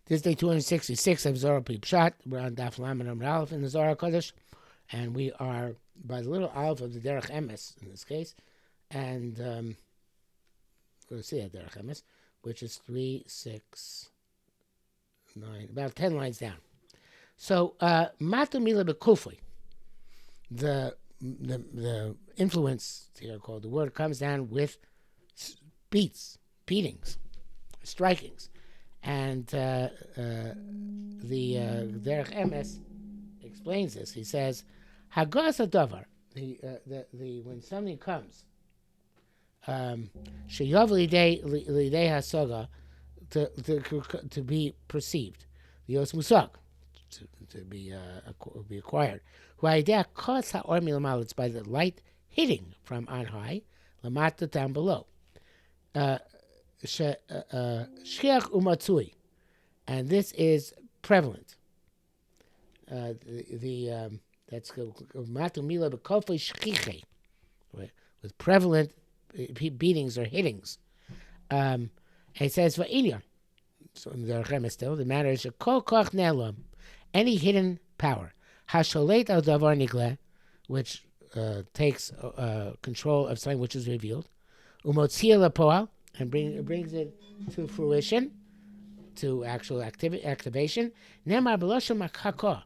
This is day 266 of Zohar Pshat. We're on Daf Lamed Amud Aleph in the Zohar Kodesh, and we are by the little Aleph of the Derech Emes in this case, and we'll see that Derech Emes, which is 3, 6, 9, about 10 lines down. So Matu Mila Bekufli, the influence here called the word comes down with beatings, strikings. And the Derech Emes explains this. He says, "Hagas Adavar, the when something comes, sheyav lidei hasaga to be perceived, yos musag to be acquired. Huayideh kos haor milamal. It's by the light hitting from on high, lamata down below." Shchiach umatzui, and this is prevalent. That's matu mila b'kofei shchiche, with prevalent beatings or hittings. And it says va'inyan. So in the Derech still, the matter is kol koch ne'elam, any hidden power, hasholet al davar nigle, which takes control of something which is revealed, umotzia lapoal, and brings it to fruition, to actual activation. Nemar b'loshem makako.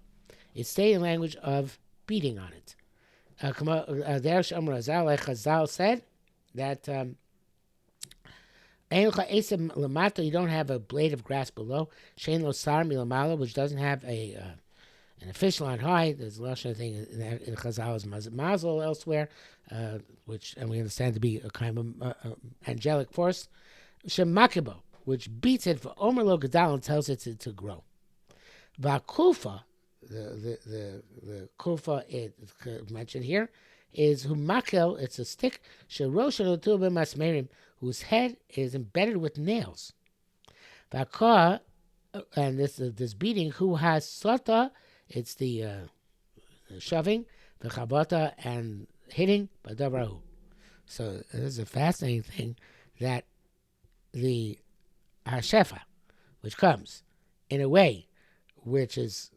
It's stated in language of beating on it. Derish Amar Azal, like Chazal said, that you don't have a blade of grass below. Shein lo sar milamala, which doesn't have an official on high. There's a Lashon thing in Chazal is mazel elsewhere, which and we understand to be a kind of angelic force. Shemakibo, which beats it for Omer lo gadal and tells it to grow. Vakufa, the kufa it mentioned here is humakel. It's a stick sherosh l'tuba masmerim, whose head is embedded with nails. Vakah, and this beating, who has sota, it's the shoving, the chabata and hitting badavrahu. So this is a fascinating thing that the hashefa, which comes in a way which is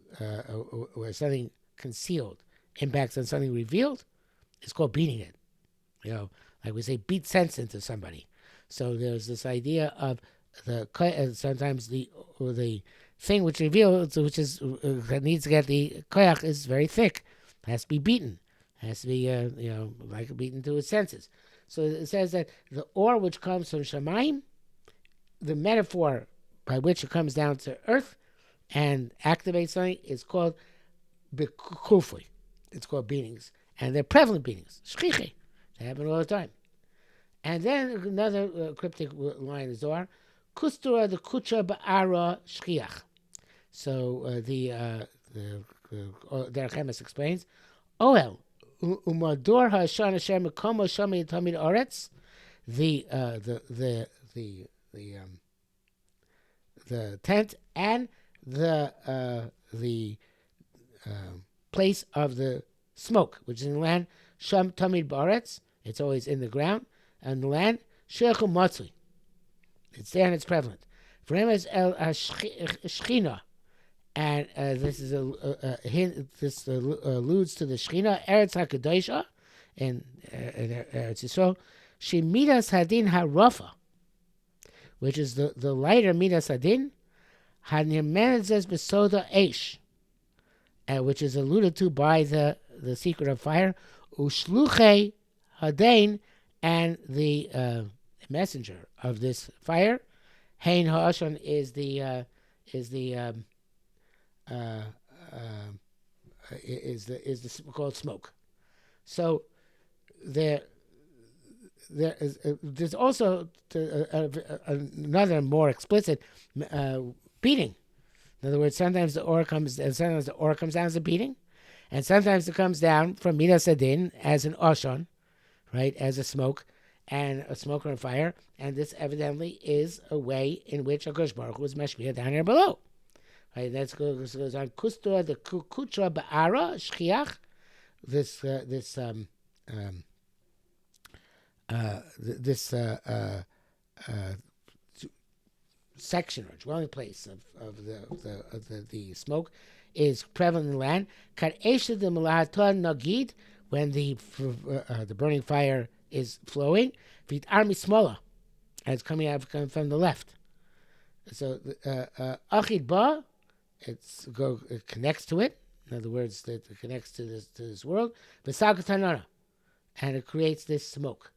where something concealed impacts on something revealed, is called beating it. Like we say, beat sense into somebody. So there's this idea of sometimes the thing which reveals, which is that needs to get the koyach, is very thick, has to be beaten, has to be like beaten to its senses. So it says that the ore which comes from Shamayim, the metaphor by which it comes down to earth and activates something is called bekufli. It's called beatings, and they're prevalent beatings. Shchiche, they happen all the time. And then another cryptic line is Zohar, kustura the kucha ba'ara shchiach. So the Derech Emes explains, Oel umador ha'ashan asher mekomo shami tamid aretz, the tent and the place of the smoke, which is in the land, sham tamid baretz, it's always in the ground, and the land, shechu matzui, it's there and it's prevalent. For him is el shchina, and this is a hint. This alludes to the shchina, Eretz Hakadoshah, in Eretz Yisrael. She midas hadin harafa, which is the lighter midas hadin, hanirmenezes besoda eish, which is alluded to by the secret of fire, ushluche hadain, and the messenger of this fire, hein ha'ashon, is called smoke. So there's also another more explicit beating. In other words, sometimes the ore comes down as a beating, and sometimes it comes down from midas hadin as an oshon, right, as a smoke and a smoke or a fire, and this evidently is a way in which HaKadosh Baruch Hu is mashpia down here below. Right, that goes on. Kustra the kutra ba'ara shchiach. This section or dwelling place of the smoke is prevalent in the land. When the burning fire is flowing, vit army smaller, and it's coming out from the left. So achid ba, it connects to it. In other words, that it connects to this world. V'sagatanana, and it creates this smoke.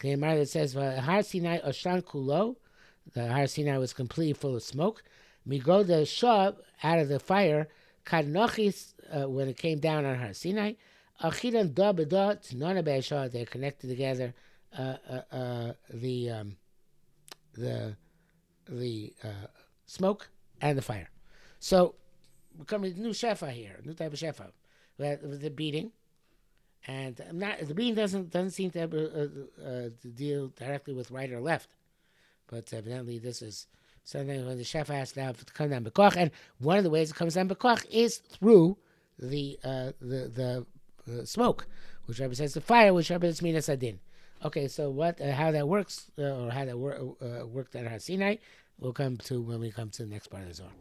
It says Har Sinai Oshan Kulo. The Har Sinai was completely full of smoke. Migo the Shah, out of the fire, Kadnochis, when it came down on Har Sinai, Achidan Da Beda Tnana Be'Shah, they're connected together. The smoke and the fire. So we're coming to new shefa here, new type of shefa. The beating, and the beating doesn't seem to deal directly with right or left, but evidently this is something when the shefa has to come down bekoch, and one of the ways it comes down bekoch is through the smoke, which represents the fire, which represents minas adin. Okay, so how that works, or how that worked at Har Sinai, we'll come to when we come to the next part of the Zohar.